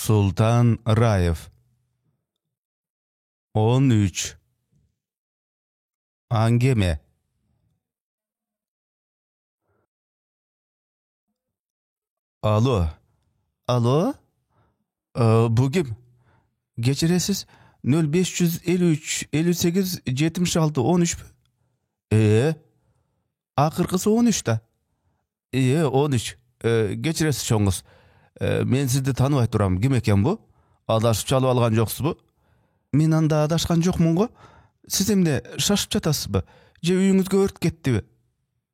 Sultan Rayev 13 Angeme Alo. Alo? Bu kim? Geçiresiz 0553 58 76 13. Akırkısı 13 da. 13. Geçiresiz çoğunuz. Men sizdi tanыбай turam. Kim eken bu? Adaşıp çalıp algan joksuz bu? Men anda adaşkan jokmun go. Siz emne şaşıp jatasız bu? Je uyuňyzga ört ketdibi?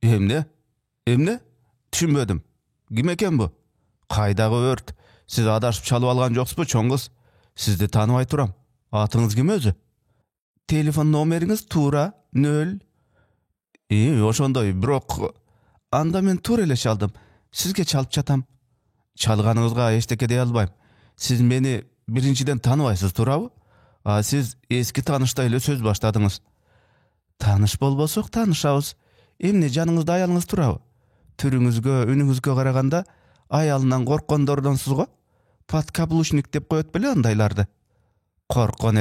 Emne? Emne? Düşünbödüm. Kim eken bu? Kaydagy ört? Siz adaşıp çalıp algan joksuz bu çoňuz? Sizdi tanыбай turam. Atyňyz kim özü? Telefon nomeriňiz Tura 0. Oşondoy, birok anda men Tura ele çaldım. Sizge çalıp jatam. Çalganyňyzga eşdeke diýe albaým. Siz meni birinciden tanıbaysız Turabı? Siz eski tanışda ile söz başladyňyz. Tanış bolbosok tanışabız. Emne janyňyzda aýalyňyz Turabı? Türüňizge, ünüňizge garaganda aýalyndan gorkondordansız go. Patkablushnik dep goýat bile andaýlardy. Korkon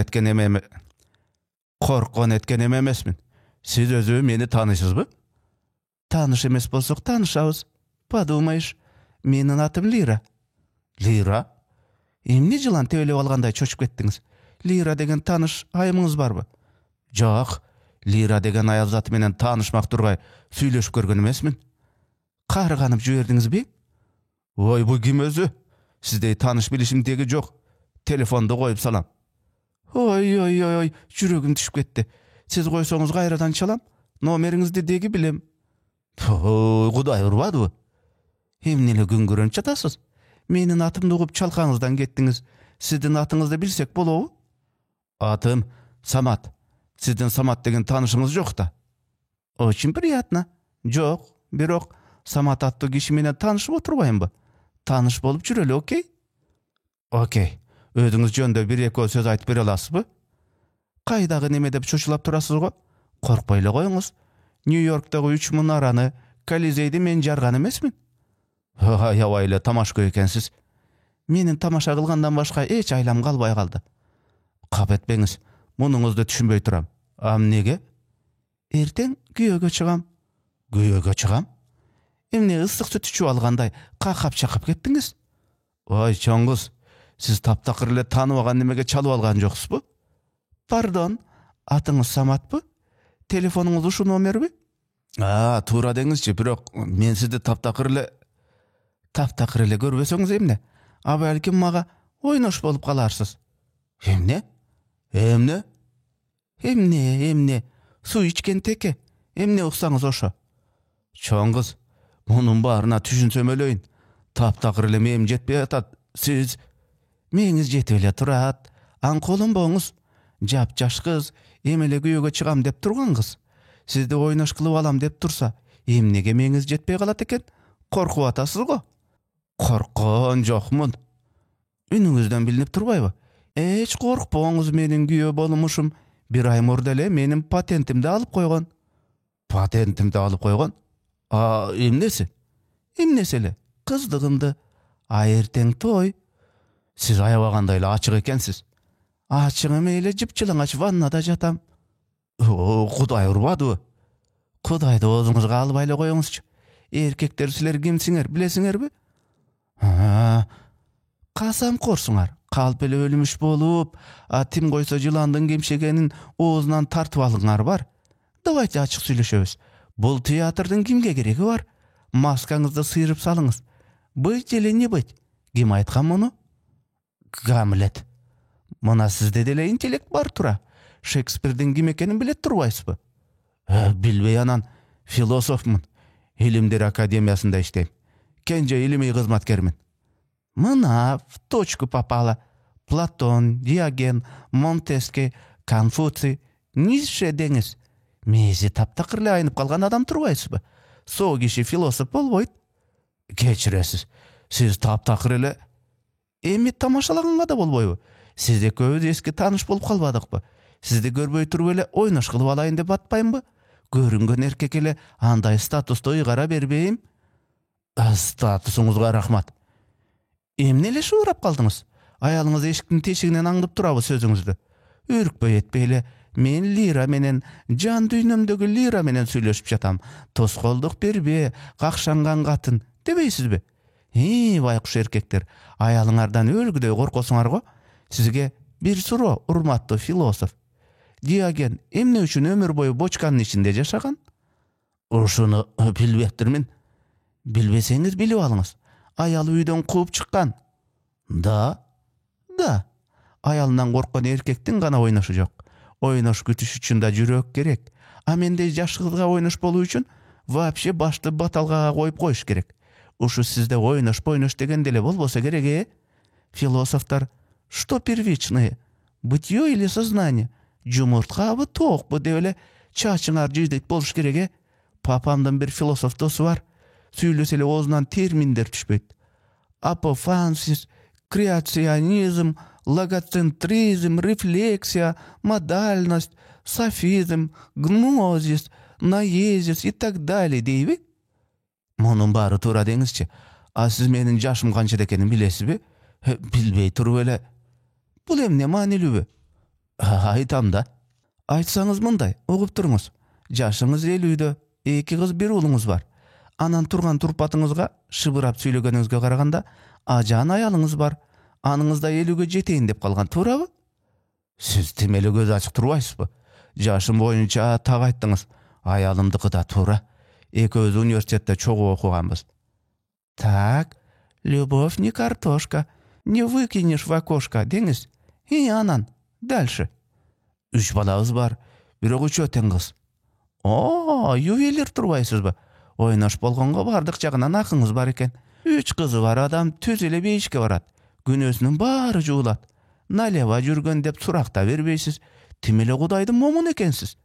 etken emesmin. Siz özü meni tanışyzby? Tanış emes bolsak tanışabız. Padumayış. Menin atım Lira. Lira? Emne jylan töölep alganday çoşup ketdiňiz? Lira degen tanış aýymyňyz barby? Jok. Lira degen aýal zat menen tanışmak durgay süýleşip görgen emesmin. Garganyp jüberdiňizbi? Oy, bu kim özü? Sizde tanış bilişim degi jok. Telefonda goýup salam. Oy, jüregim düşüp ketdi. Siz goýsoňyz gaýradan çalam. Nomeriňizdi degi bilem. Gudaý urbady bu. Emnele güngüren çatasız. Menin atımda ugup çalkaňyzdan getdiňiz. Sizdin atyňyzdy bilsek bolaby? Atym Samat. Sizdin Samat degen tanışyňyz jok da. Очень приятно. Jok, birok Samat atly kişi menen tanışyp oturbaýmby? Tanış bolup jüreli, okey? Okey. Özüňiz jönde bir-eki söz aýtyp bere alasızby? Kaýdagy neme dep şoşulap turasyz go? Korkpaýla goýuňuz. New Yorkdagy 3 munarany, Kolizeydi men jargan emesmin? Ýawaýla tamaşa ekensiz. Menin tamaşa kılgandan başka hiç aylam kalbay kaldı. Kap etmeňiz, munuňyzdy düşünböй turam. Nege? Erteň güýöge çygam. Güýöge çygam? Emne ıssyk süt içip alganday kakap çakıp ketdiňiz? Oy çoňuz, siz taptakır ile tanıbagan nemege çalıp algan joksuzby? Pardon, atyňyz Samatby? Telefonuňyz şu nomerbi? Tura deňizçi, birok men sizdi taptakır ile görbeseňiz emne? Belkim maga oýnaş bolup kalarsız. Emne? Su içken teke. Emne uksaňyz oşo. Çoňuz, munun baryna düşünsem öleýin. Taptakır ile meňim jetpej atat. Siz meňiz jetip ele turat. Ankolun boňuz. Japjaş kız, emele güýöge çygam dep turgan kız. Sizde oýnaş kılıp alam dep tursa, emnege meňiz jetpej galat eken? Korkup atasız go. Korkon jokmun. Ünüňizden bilinip turbaýby? Hiç korkpoňuz, meniň güýö bolmuşum bir ay murdele menim patentimde alıp koygon. Patentimde alıp koygon? Emnesi? Emnesele? Kızdygyndy. Erteň toy. Siz aýabagandayla açyk ekensiz. Açygyň meýle jypçylaňaç wannada jatam. Kudaý urbady. Kudaýdy özüňizge alyp aýla goýuňuzçy. Erkekler sizler kimsiňer bilesiňerbi? Kasam korsuňar. Kalp ele ölmüş bolup, tim goýsa jylandyň gemşegenin oğuzundan tartyp alyňar bar. Dawaýty açyk süýleşebis. Bul teatrdyň kimge geregi bar? Maskaňyzdy syryp salyňyz. Byt jeleni byt. Kim aýtgan muny? Hamlet. Mana sizde dele intellekt bar tura. Shakespeare'den kim ekenini bilet turbaýsızby? Bilbey anan, filosofmun. İlimler Akademiýasynda işleýim. Kenje ilimi hyzmatkermin. Mına toçku papala. Platon, Diogen, Montesquieu, Konfutsiy, Nietzsche deňiz. Mezi taptakyrly aýnyp kalgan adam turbaýsızby? So kişi filosof bolboýt. Geçiresiz. Siz taptakyrly emi tamaşalaganga da bolboýby? Sizde köýüz eski tanış bolup kalbadykby? Sizde görböý turup ele oýnaş kılıp alaýyn dep atpaýmby? Görüngen erkek ele anday statusda uygara berbeýim. Statusuňyzga rahmat. Emnele şuurap kaldyňyz? Ayalыңız eşiктин teshigинен аңдып turabı sözüňizdi. Ürkpey etpeyle, men Lira menen, jan düýnümdegi Lira menen süýleşip jatam. Tosgolduk berbe, kakşangan gatyn, debeýsizbi? Baykuş erkekler, ayalıňardan ölgüdey gorkosuňar-go. Sizge bir suro, urmatly filosof. Diogen emne üçin ömür boyu boçkanyň içinde jaşagan? Uşunu bilbekdirmin. Bilbeseňiz bilip alyňyz. Ayaly üýden kuup çykkan. Da. Ayalından korkkan erkektin gana oynaşı jok. Oynaş gütüş üçün da jürek gerek. A mende jaş kızga oynaş bolu üçün vapşe başты batalgaga koyup koyuş gerek. Uşu sizde oynaş degen dele bolbosa gerek, Философтар, что первичное? Бытье или сознание? Жумуртка тоқ bu devle çaçınar jizdek boluş gerek. Papamdan bir filosof dostu var. Süýlesele ozundan terminler düşbeyt. Апофансис, креационизм, логоцентризм, рефлексия, модальность, софизм, гнозис, наезис и так далее deybi. Munun bary tura deňizçi. A siz menin jaşym kança ekenini bilesizbi? Bilbey turup ele. Bul emne manilibi? Aytam da. Aytsaňyz munday, ogup turuňuz. Jaşyňyz 50'de, 2 kız bir uluňuz bar. Anan turgan turpatyňyzga şıbırap süýlegeningizge garaganda ajan ayalyňyz bar. Anyňyzda 50'ge jeteýin dep kalgan turabı? Siz temeli göz açyk turbaýsızby? Jaşym boýunça tak aýtdyňyz. Ayalymdyky da tura. Eköz uniwersitetde çok okuganbys. Так, любовь не картошка, не выкинешь в окошко, deňiz. Anan, dälşi. 3 balabız bar, biri üç öten kız. Ювелир turbaýsızby? Oynaş bolgonga bardyk jagyndan akyňyz bar eken. 3 kızı var adam tüz ele beýişke barat. Günösünün bary juwlat. Naleva jürgen dep surakta berbeýsiz. Timele Hudaýdyn momun ekensiz.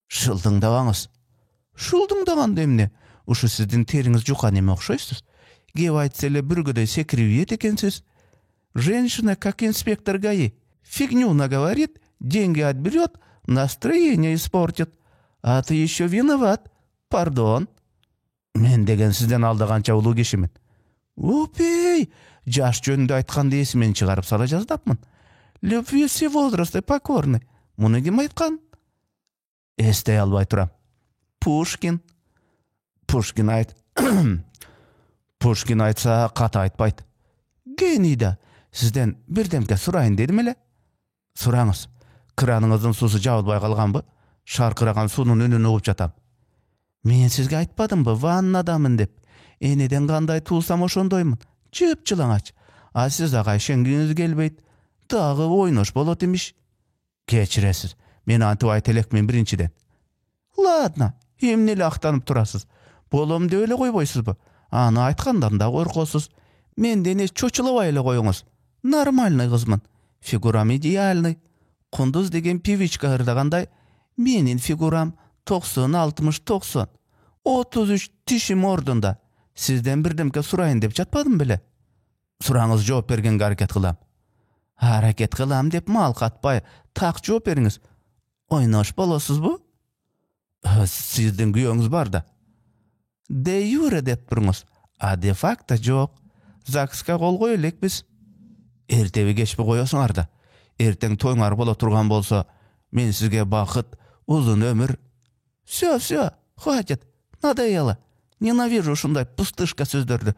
Şıldyňdaňyz. Şuldyňdagan demne. Uşu sizdin teriňiz jukan eme okşoýsyz. Gep aýtsele bürgüde sekrewiýet ekensiz. Женщина как инспектор ГАИ. Фигню наговорит, деньги отберет, настроение испортит. А ты еще виноват. Pardon. Men degen sizden aldagança uluu kişimin. Upey, jaş jönünde aytkandy esmen çıgaryp sala jazdapmyn. Le vieux возраст покорный. Muny kim aytkan? Estey albay turam. Pushkin Pushkin aytsa kata aytpayt. Genida, sizden birdemke suraýyn dedim ele. Suraňyz. Kranyňyzyň susy jabylbay kalganby? Şarkyragan sunun önüne ugup jatam. Men sizge aýtpadymby vannadamyn dep. Eneden kanday tuğsam oşondoymyn. Jyp-jylaňaç. A siz agay şeňgiňiz gelbeyt. Dagy oynaş bolat imiş. Geçiresiz. Men antyp aýtelekmen birinçiden. Ladna, emneli aktanyp turasız. Bolom dep ele goýboýsuzby? Ana aýtgandan da gorkosuz. Menden hiç çoçulabay ele goýuňuz. Normalny kızmyn. Figuram idealny. Kunduz degen piviçka hırdaganday. Menin figuram 90-60-90. 33 tişim ordunda. Sizden birdemke suraýyn dep jatpadym bile. Suraňyz jogap bergenге hareket kılam. Hareket kılam dep mal katpay. Tak jogap beriňiz. Oynaş bolasızby? Sizden güýöňiz bar da. De jure dep durňyz. A de facto jok. Zakska gol goýelek biz. Ertebi geçip goýasyňar da. Erteň toýňar bola turgan bolsa, men sizge bakyt, uzun ömür. Всё, хватит. Надоело. Ненавижу ушундай пустышка сөздөрдү.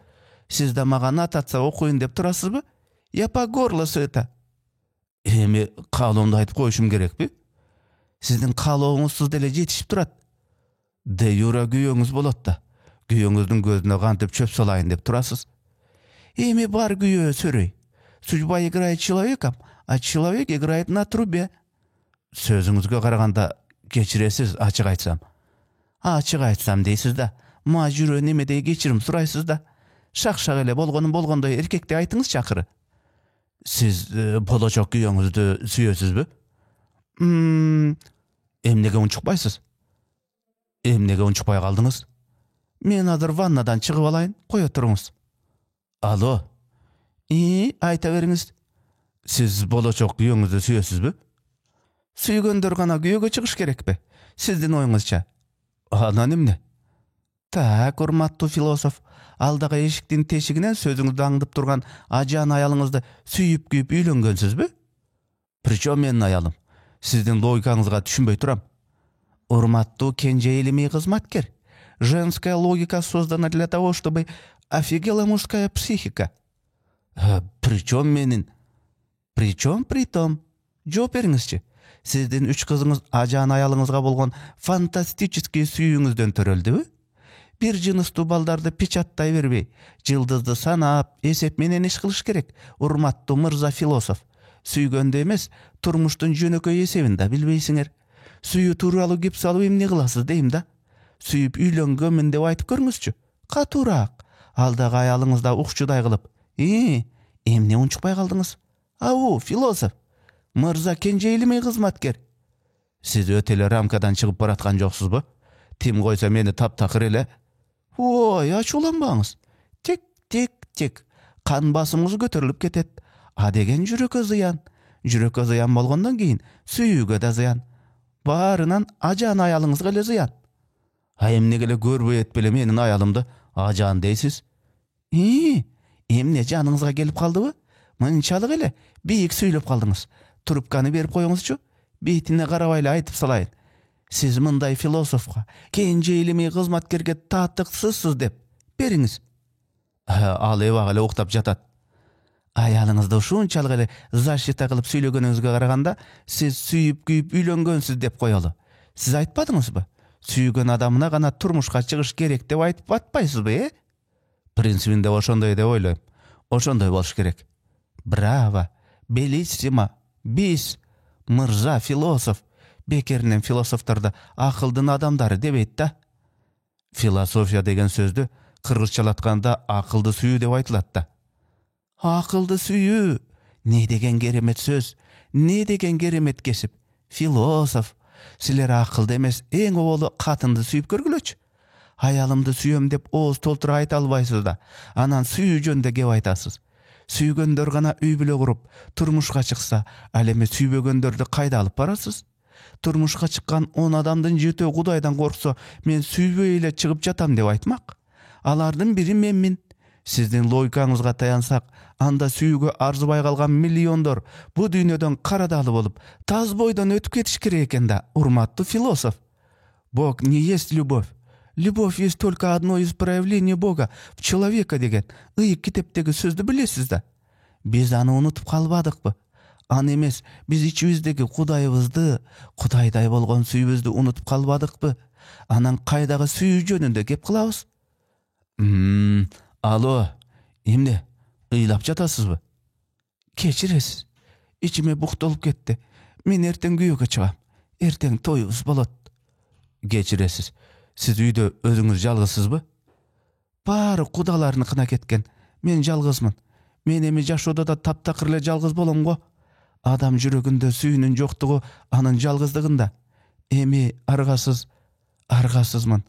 Siz de maga natatsa okuyun dep turasızby? Я по горло сыта. Эми kalonda aytıp koyuşum gerekpi? Sizdin kaloğunuzsuz dele jetişip turat. De yura güýöňiz bolat da. Güýöňizdin gözüne kantyp çöp salayın dep turasız. Эми бар güýö söröy. Судьба играет человеком, а человек играет на трубе. Sözüňizge garaganda geçiresiz açyk aýtsam. Açyk aýtsam deýsiz da. Ma jüre nemede geçirim suraýsyz da. Şak ele bolgonda erkekde aýtyňyz çakırı. Siz bolajak güýöňizdi süýesizbi? Emnege unçukpaýsyz? Emnege unçukpay kaldyňyz? Men hazır vannadan çygyp alaýyn, goýa turuňyz. Alo. Aýta beriňiz. Siz bolajak güýöňizdi süýesizbi? Süýgendir gana güýöge çykyş gerekpi? Sizdin oýuňyzça. Ana nimne? Так, урматтуу философ, алдагы эшиктин тешигинен сөзүңүздү аңдып турган ажаан аялыңызды сүйүп күйүп үйлөнгөнсүзбү? Причем менин аялым? Сиздин логикаңызга түшүнбөй турам. Урматтуу кенже илимий кызматкер. Женская логика создана для того, чтобы офигела мужская психика. Причем менин? Причем притом? Жооп бериңизчи. Сиздин 3 кызыңыз ажаан аялыңызга болгон фантастический сүйүүңүздөн төрөлдүбү? Бир жыныстуу балдарды печаттай бербей, жылдызды санап, эсеп менен иш кылыш керек. Урматтуу мырза философ. Сүйгөндө эмес, турмуштун жөнөкөй эсебин да билбейсиңер. Сүйүү тууралуу кеп салып эмне кыласыз дейм да. Сүйүп үйлөнгөнмүн деп айтып көрүңүзчү. Катуураак. Алдагы аялыңызда укчудай кылып. Эмне унчукпай калдыңыз? Ау, философ. Мырза кенже илимий кызматкер. Сиз өтө эле рамкадан чыгып бараткан жоксузбу? Тим койсо мени таптакыр эле. Ой, ачууланбаңыз. Тик. Кан басымыңыз көтөрүлүп кетет. А деген жүрөккө зыян. Жүрөккө зыян болгондон кийин сүйүүгө да зыян. Баарынан ажаан аялыңызга эле зыян. Эмнеге эле көрбөй этпеле менин аялымды ажаан дейсиз? Эмне жаныңызга келип калдыбы? Мынчалык эле бийик сүйлөп калдыңыз. Трубканы берип коюңузчу. Бетине карабай эле айтып салайын. Сиз мындай философко, кенже илимий кызматкерге татыксызсыз деп бериңиз. Ал эбак эле уктап жатат. Аялыңызды ушунчалык эле защита кылып сүйлөгөнүңүзгө караганда, сиз сүйүп күйүп үйлөнгөнсүз деп коелу. Сиз айтпадыңызбы? Сүйгөн адамына гана турмушка чыгыш керек деп айтып атпайсызбы, Принцибинде ошондой деп ойлойм. Ошондой болуш керек. Браво, белиссимо, бис, мырза философ. Бекеринен философторду акылдын адамдары дебейт да. Философия деген сөздү кыргызчалатканда акылды сүйүү деп айтылат да. Акылды сүйүү. Не деген керемет сөз, не деген керемет кесип. Философ. Силер акылды эмес, эң оболу катынды сүйүп көргүлөчү. Аялымды сүйөм деп ооз толтура айта албайсыз да, анан сүйүү жөнүндө кеп айтасыз. Сүйгөндөр гана үй бүлө куруп, турмушка чыкса, ал эми сүйбөгөндөрдү кайда алып барасыз? Турмушка чыккан 10 адамдын 7 Кудайдан корксо, мен сүйбөй эле чыгып жатам деп айтмак. Алардын бири менмин. Сиздин логикаңызга таянсак, анда сүйүүгө арзыбай калган миллиондор бу дүйнөдөн карадалы болуп, таз бойдон өтүп кетиш керек экен да, урматтуу философ. Бог не есть любовь. Любовь есть только одно из проявлений Бога в человека деген ыйык китептеги сөздү билесиз да. Биз аны унутуп калбадыкпы? Аны эмес, биз ичибиздеги Кудайыбызды, Кудайдай болгон сүйүүбүздү унутуп калбадыкпы? Анан кайдагы сүйүү жөнүндө кеп кылабыз? Алло, эмне? Ыйлап жатасызбы? Кечиресиз. Ичиме буктолуп кетти. Мен эртең күйөөгө чыгам. Эртең тоюбуз болот. Кечиресиз. Сиз үйдө өзүңүз жалгызсызбы? Баары кудаларыныкына кеткен. Мен жалгызмын. Мен эми жашоодо да таптакыр эле жалгыз болом го. Адам жүрөгүндө сүйүүнүн жоктугу анын жалгыздыгында. Эми аргасызмын.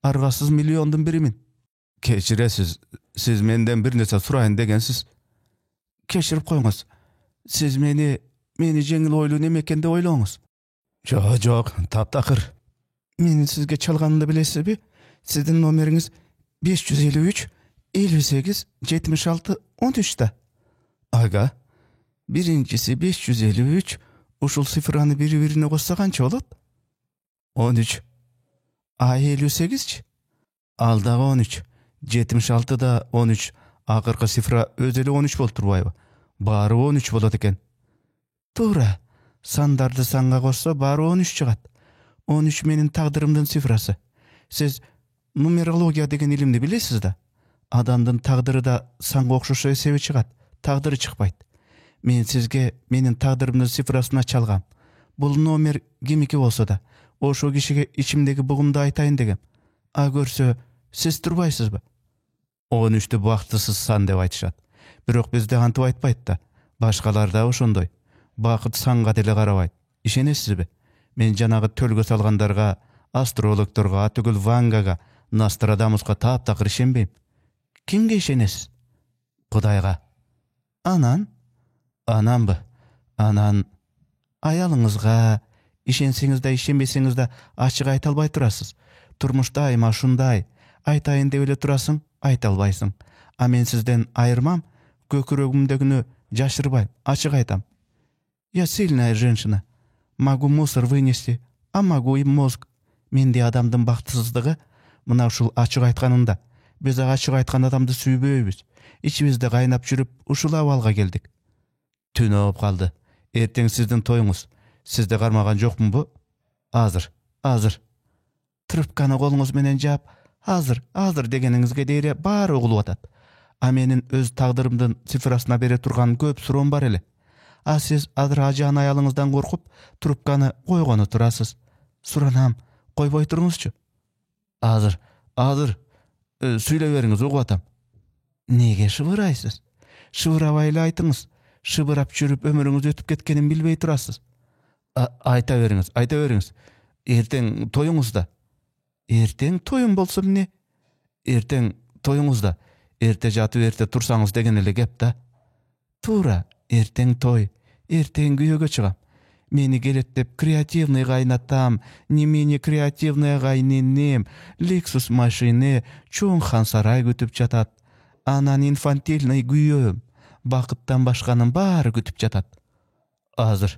Аргасыз миллиондун биримин. Кечиресиз. Сиз менден бир нерсе сурайын дегенсиз. Кечирип коюңуз. Сиз мени жеңил ойлуу неме экен деп ойлооңуз. Жок, таптакыр. Менин сизге чалганымды билесизби? Сиздин номериңиз 553 58 76 13 да. Ага. Биринчиси 553, ушул цифраны бири-бирине кошсо канча болот? 13. А 58-чи? Ал дагы 13. 76 да 13. Акыркы цифра өзү эле 13 болуп турбайбы? Баары 13 болот экен. Туура. Сандарды санга кошсо баары 13 чыгат. 13 менин тагдырымдын цифрасы. Сиз нумерология деген илимди билесиз да? Адамдын тагдыры да санга окшошо эсеби чыгат, тагдыры чыкпайт. Мен сизге менин тагдырымдын цифрасын чалгам. Бул номер кимики болсо да, ошол кишиге ичимдеги бугумду айтайын дегем. А көрсө, сиз турбайсызбы? 13-тү бактысыз сан деп айтышат. Бирок бизде антип айтпайт да. Башкалар да ошондой. Бакыт санга деле карабайт. Ишенесизби? Мен жанагы төлгө салгандарга, астрологторго, атүгүл Вангага, Нострадамуска таптакыр ишенбейм. Кимге ишенесиз? Кудайга. Ананбы? Анан аялыңызга ишенсеңиз да ишенбесеңиз да ачык айта албай турасыз. Турмушта айма ушундай. Айтайын деп эле турасың, айта албайсың. А мен сизден айырмам, көкүрөгүмдөгүнү жашырбайм, ачык айтам. Я сильная женщина. Могу мусор вынести, а могу и мозг. Менде адамдын бактысыздыгы мына ушул ачык айтканында. Биз ачык айткан адамды сүйбөйбүз. İçimizde кайнап жүрүп, ушул абалга келдик. Түн ооп калды. Эртең сиздин тоюңуз. Сизди кармаган жокмун бу? Азыр. Трубканы колуңуз менен жаап, азыр дегениңизге дейре баары угулуп атат. А менин өз тагдырымдын цифрасына бере турган көп суроом бар эле. А сиз азыр ажан аялыңыздан коркуп, трубканы койгону турасыз. Суранам, койбой туруңузчу. Азыр. Сүйлөй бериңиз, угуп атам. Неге шыбырайсыз? Шыбырабай эле айтыңыз. Шыбырап жүрүп өмүрүңүз өтүп кеткенин билбей турасыз. Айта бериңиз. Эртең тоюңузда. Эртең тоюм болсо эмне? Эртең тоюңузда. Эрте жатып эрте турсаңыз деген эле кеп да. Туура, эртең той. Эртең күйөөгө чыгам. Мени келет деп креативный кайнатам, не менее креативный кайненем, Lexus машине, чоң хан сарай күтүп жатат. Анан инфантильный күйөөм, бакыттан башканын баары күтүп жатат. Азыр.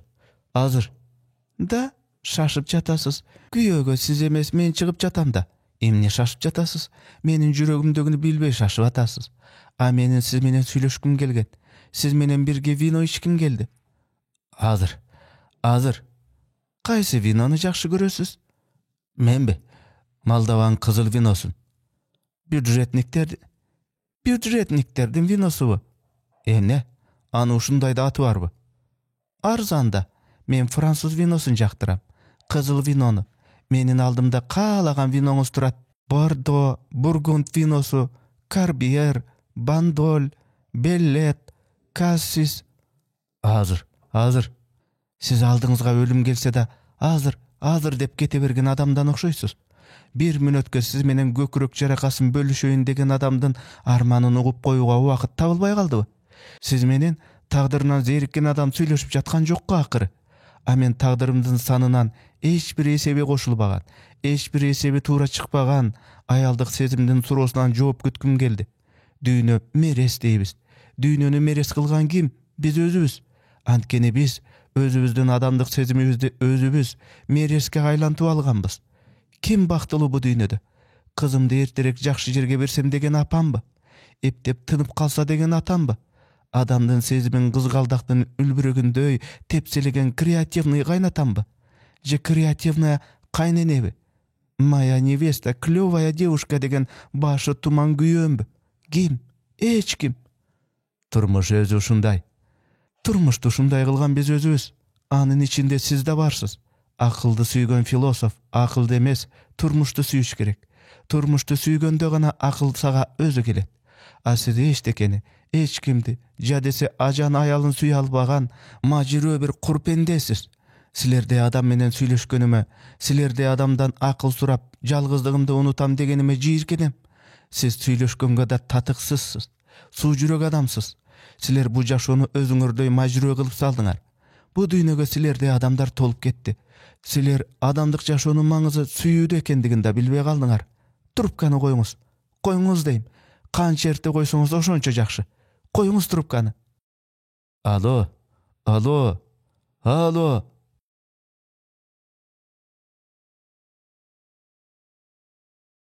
Да, шашып жатасыз. Күйөөгө сиз эмес, мен чыгып жатам да. Эмне шашып жатасыз? Менин жүрөгүмдөгүнү билбей шашып атасыз. А менин сиз менен сүйлөшкүм келген. Сиз менен бирге вино ичким келди. Азыр. Кайсы винону жакшы көрөсүз? Менби? Молдован кызыл виносун. Бюджетниктердин виносубу? Эмне? Аны ушундай да аты барбы? Арзанда. Мен француз виносун жактырам. Кызыл винону. Менин алдымда каалаган виноңуз турат. Бордо, бургунд виносу, карбиер, бандоль, беллет, кассис. Азыр. Сиз алдыңызга өлүм келсе да, азыр деп кете берген адамдан окшойсуз. Бир мүнөткө сиз менен көкүрөк жаракасын бөлүшөйүн деген адамдын арманын угуп коюуга убакыт табылбай калдыбы? Сиз менен тагдырынан зериккен адам сүйлөшүп жаткан жокко акыры. А мен тагдырымдын санынан эч бир эсеби кошулбаган, эч бир эсеби туура чыкпаган аялдык сезимдин суроосунан жооп күткүм келди. Дүйнө мерес дейбиз. Дүйнөнү мерес кылган ким? Биз өзүбүз. Анткени биз өзүбүздүн адамдык сезимибизди өзүбүз мереске айлантып алганбыз. Ким бактылуу бу дүйнөдө? Кызымды эртерээк жакшы жерге берсем деген апамбы? Эптеп тынып калса деген атамбы? Адамдын сезимин кызгалдактын үлбүрөгүндөй тепселеген креативный кайнатамбы? Же креативная кайненеби? Моя невеста, клёвая девушка деген башы туман күйөөмбү? Ким? Эч ким. Турмуш өзү ушундай. Турмушту ушундай кылган биз өзүбүз. Анын ичинде сиз да барсыз. Акылды сүйгөн философ акылды эмес, турмушту сүйүш керек. Турмушту сүйгөндө гана акыл сага өзү келет. А сиз эчтекени, эч кимди, жа десе ажан аялын сүйө албаган мажирөө бир кур пендесиз. Силерде адам менен сүйлөшкөнүмө, силерде адамдан акыл сурап, жалгыздыгымды унутам дегениме жийиркенем. Сиз сүйлөшкөнгө да татыксызсыз, суу жүрөк адамсыз. Силер бу жашоону өзүңөрдөй мажирөө кылып салдыңар. Бу дүйнөгө силерде адамдар толуп кетти. Силер адамдык жашоонун маңызы сүйүүдө экендигин да билбей калдыңар. Трубканы коюңуз дейм. Канча эрте койсоңуз ошончо жакшы. Коюңуз трубканы. Алло.